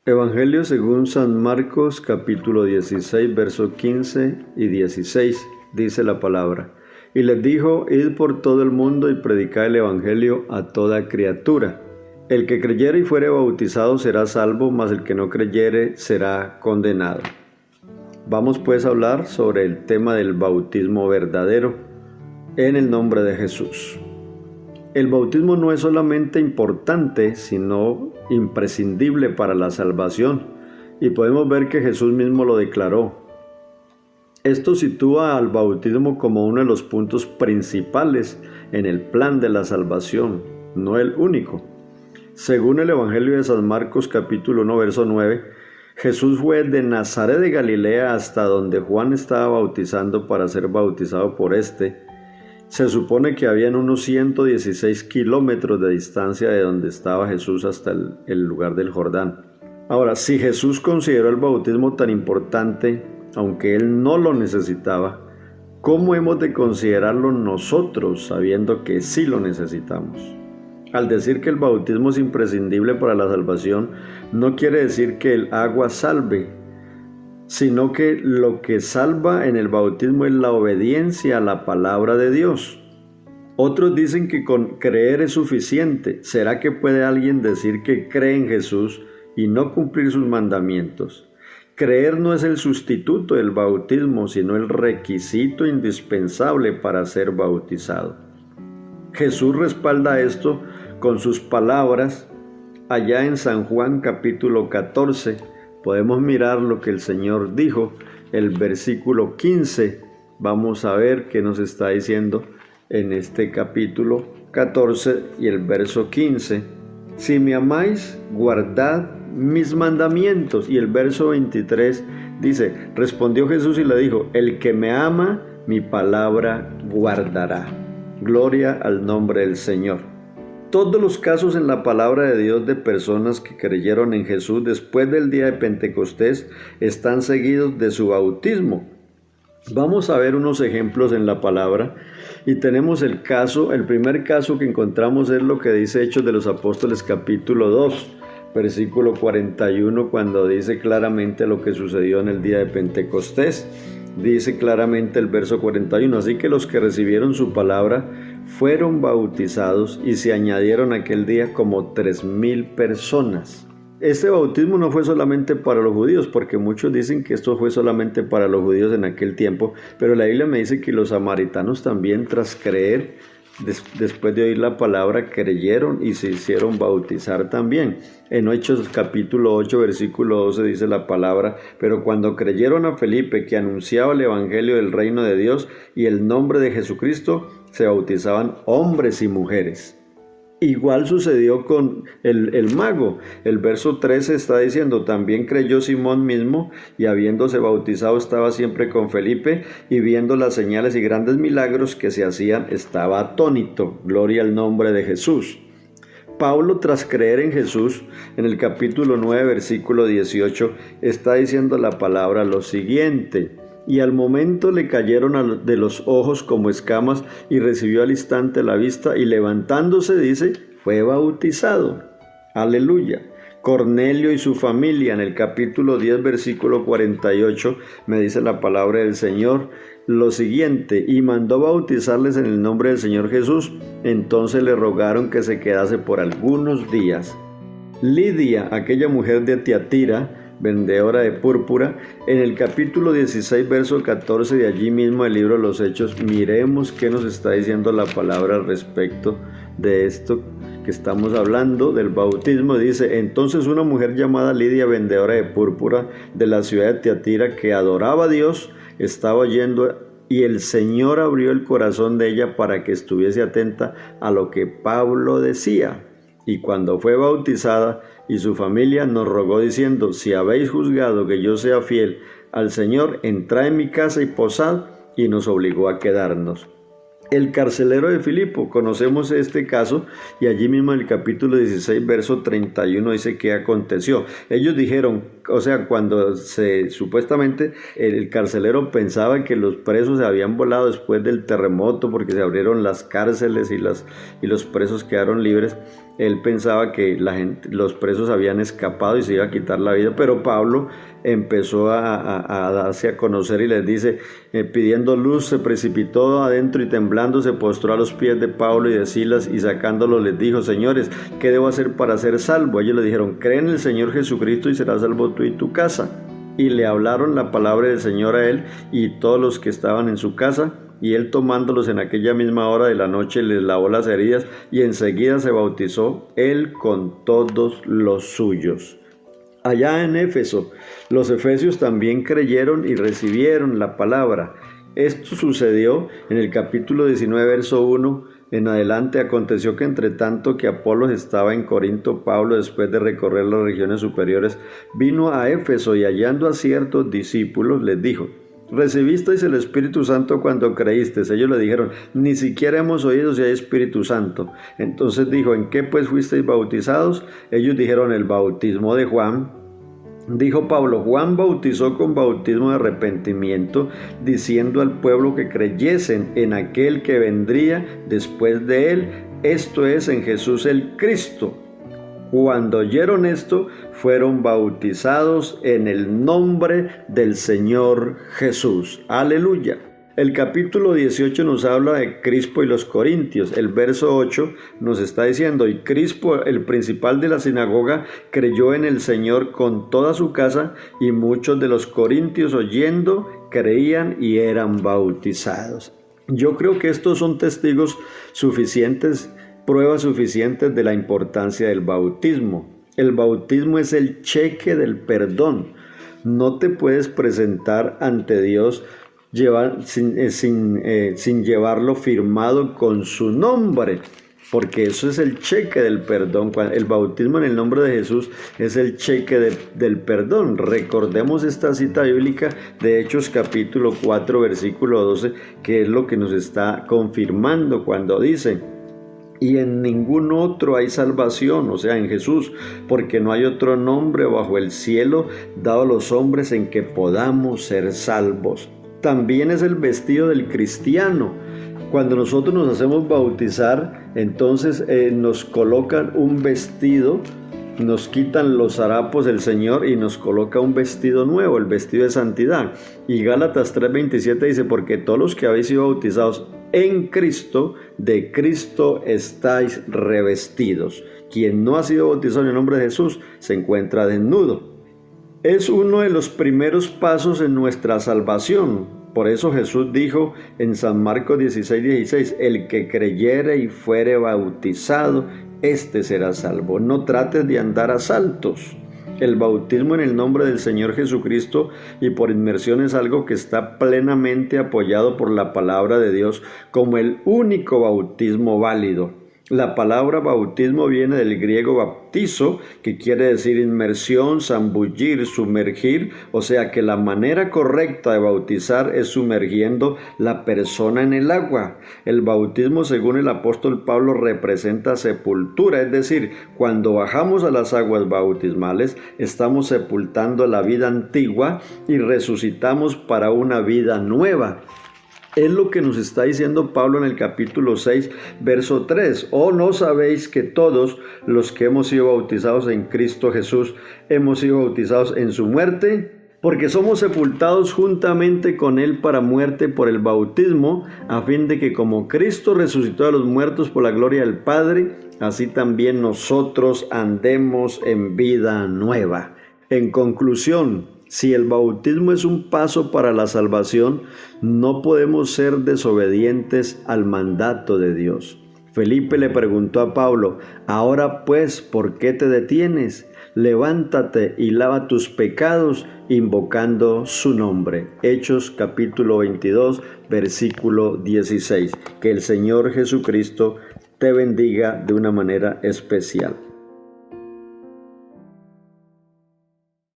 Evangelio según San Marcos, capítulo 16, versos 15 y 16, dice la palabra. Y les dijo: Id por todo el mundo y predicad el Evangelio a toda criatura. El que creyere y fuere bautizado será salvo, mas el que no creyere será condenado. Vamos pues a hablar sobre el tema del bautismo verdadero en el nombre de Jesús. El bautismo no es solamente importante, sino imprescindible para la salvación, y podemos ver que Jesús mismo lo declaró. Esto sitúa al bautismo como uno de los puntos principales en el plan de la salvación, no el único. Según el Evangelio de San Marcos capítulo 1, verso 9, Jesús fue de Nazaret de Galilea hasta donde Juan estaba bautizando para ser bautizado por éste. Se supone que habían unos 116 kilómetros de distancia de donde estaba Jesús hasta el lugar del Jordán. Ahora, si Jesús consideró el bautismo tan importante, aunque Él no lo necesitaba, ¿cómo hemos de considerarlo nosotros sabiendo que sí lo necesitamos? Al decir que el bautismo es imprescindible para la salvación, no quiere decir que el agua salve, sino que lo que salva en el bautismo es la obediencia a la palabra de Dios. Otros dicen que con creer es suficiente. ¿Será que puede alguien decir que cree en Jesús y no cumplir sus mandamientos? Creer no es el sustituto del bautismo, sino el requisito indispensable para ser bautizado. Jesús respalda esto con sus palabras allá en San Juan capítulo 14. Podemos mirar lo que el Señor dijo, el versículo 15. Vamos a ver qué nos está diciendo en este capítulo 14 y el verso 15. Si me amáis, guardad mis mandamientos. Y el verso 23 dice: respondió Jesús y le dijo: el que me ama, mi palabra guardará. Gloria al nombre del Señor. Todos los casos en la palabra de Dios de personas que creyeron en Jesús después del día de Pentecostés están seguidos de su bautismo. Vamos a ver unos ejemplos en la palabra y tenemos el primer caso que encontramos es lo que dice Hechos de los Apóstoles capítulo 2, versículo 41, cuando dice claramente lo que sucedió en el día de Pentecostés. Dice claramente el verso 41, así que los que recibieron su palabra fueron bautizados y se añadieron aquel día como 3,000 personas. Este bautismo no fue solamente para los judíos, porque muchos dicen que esto fue solamente para los judíos en aquel tiempo, pero la Biblia me dice que los samaritanos también, tras creer, después de oír la palabra, creyeron y se hicieron bautizar también. En Hechos capítulo 8, versículo 12 dice la palabra: pero cuando creyeron a Felipe, que anunciaba el evangelio del reino de Dios y el nombre de Jesucristo, se bautizaban hombres y mujeres. Igual sucedió con el mago. El verso 13 está diciendo: también creyó Simón mismo, y habiéndose bautizado estaba siempre con Felipe, y viendo las señales y grandes milagros que se hacían, estaba atónito. Gloria al nombre de Jesús. Pablo, tras creer en Jesús, en el capítulo 9, versículo 18, está diciendo la palabra lo siguiente: y al momento le cayeron de los ojos como escamas, y recibió al instante la vista, y levantándose, dice, fue bautizado. Aleluya. Cornelio y su familia, en el capítulo 10, versículo 48, me dice la palabra del Señor lo siguiente: y mandó bautizarles en el nombre del Señor Jesús. Entonces le rogaron que se quedase por algunos días. Lidia, aquella mujer de Tiatira, vendedora de púrpura, en el capítulo 16, verso 14 de allí mismo del libro de los Hechos, miremos qué nos está diciendo la palabra al respecto de esto que estamos hablando, del bautismo. Dice: entonces una mujer llamada Lidia, vendedora de púrpura de la ciudad de Tiatira, que adoraba a Dios, estaba oyendo, y el Señor abrió el corazón de ella para que estuviese atenta a lo que Pablo decía. Y cuando fue bautizada y su familia, nos rogó diciendo: si habéis juzgado que yo sea fiel al Señor, entrad en mi casa y posad, y nos obligó a quedarnos. El carcelero de Filipo, conocemos este caso, y allí mismo en el capítulo 16, verso 31 dice que aconteció. Ellos dijeron, cuando supuestamente el carcelero pensaba que los presos se habían volado después del terremoto, porque se abrieron las cárceles y los presos quedaron libres. Él pensaba que los presos habían escapado y se iba a quitar la vida, pero Pablo empezó a darse a conocer y les dice, pidiendo luz, se precipitó adentro y temblando se postró a los pies de Pablo y de Silas y sacándolos les dijo, señores, ¿qué debo hacer para ser salvo? Ellos le dijeron, cree en el Señor Jesucristo y serás salvo tú y tu casa. Y le hablaron la palabra del Señor a él y todos los que estaban en su casa. Y él tomándolos en aquella misma hora de la noche les lavó las heridas y enseguida se bautizó él con todos los suyos. Allá en Éfeso, los efesios también creyeron y recibieron la palabra. Esto sucedió en el capítulo 19, verso 1 en adelante. Aconteció que entre tanto que Apolos estaba en Corinto, Pablo, después de recorrer las regiones superiores, vino a Éfeso y hallando a ciertos discípulos les dijo, ¿recibisteis el Espíritu Santo cuando creísteis? Ellos le dijeron, ni siquiera hemos oído si hay Espíritu Santo. Entonces dijo, ¿en qué pues fuisteis bautizados? Ellos dijeron, el bautismo de Juan. Dijo Pablo, Juan bautizó con bautismo de arrepentimiento, diciendo al pueblo que creyesen en aquel que vendría después de él, esto es, en Jesús el Cristo. Cuando oyeron esto, fueron bautizados en el nombre del Señor Jesús. Aleluya. El capítulo 18 nos habla de Crispo y los corintios. El verso 8 nos está diciendo, y Crispo, el principal de la sinagoga, creyó en el Señor con toda su casa, y muchos de los corintios oyendo creían y eran bautizados. Yo creo que estos son testigos suficientes, pruebas suficientes de la importancia del bautismo. El bautismo es el cheque del perdón. No te puedes presentar ante Dios sin llevarlo firmado con su nombre, porque eso es el cheque del perdón. El bautismo en el nombre de Jesús es el cheque del perdón. Recordemos esta cita bíblica de Hechos capítulo 4 versículo 12, que es lo que nos está confirmando cuando dice, y en ningún otro hay salvación, o sea, en Jesús, porque no hay otro nombre bajo el cielo dado a los hombres en que podamos ser salvos. También es el vestido del cristiano. Cuando nosotros nos hacemos bautizar, entonces nos colocan un vestido, nos quitan los harapos del Señor y nos coloca un vestido nuevo, el vestido de santidad. Y Gálatas 3:27 dice, porque todos los que habéis sido bautizados en Cristo, de Cristo estáis revestidos. Quien no ha sido bautizado en el nombre de Jesús se encuentra desnudo. Es uno de los primeros pasos en nuestra salvación. Por eso Jesús dijo en San Marcos 16:16, el que creyere y fuere bautizado, este será salvo. No trates de andar a saltos. El bautismo en el nombre del Señor Jesucristo y por inmersión es algo que está plenamente apoyado por la palabra de Dios como el único bautismo válido. La palabra bautismo viene del griego baptizo, que quiere decir inmersión, zambullir, sumergir, o sea que la manera correcta de bautizar es sumergiendo la persona en el agua. El bautismo, según el apóstol Pablo, representa sepultura, es decir, cuando bajamos a las aguas bautismales, estamos sepultando la vida antigua y resucitamos para una vida nueva. Es lo que nos está diciendo Pablo en el capítulo 6, verso 3. ¿O no sabéis que todos los que hemos sido bautizados en Cristo Jesús hemos sido bautizados en su muerte? Porque somos sepultados juntamente con Él para muerte por el bautismo, a fin de que como Cristo resucitó de los muertos por la gloria del Padre, así también nosotros andemos en vida nueva. En conclusión, si el bautismo es un paso para la salvación, no podemos ser desobedientes al mandato de Dios. Felipe le preguntó a Pablo, ahora pues, ¿por qué te detienes? Levántate y lava tus pecados, invocando su nombre. Hechos capítulo 22, versículo 16. Que el Señor Jesucristo te bendiga de una manera especial.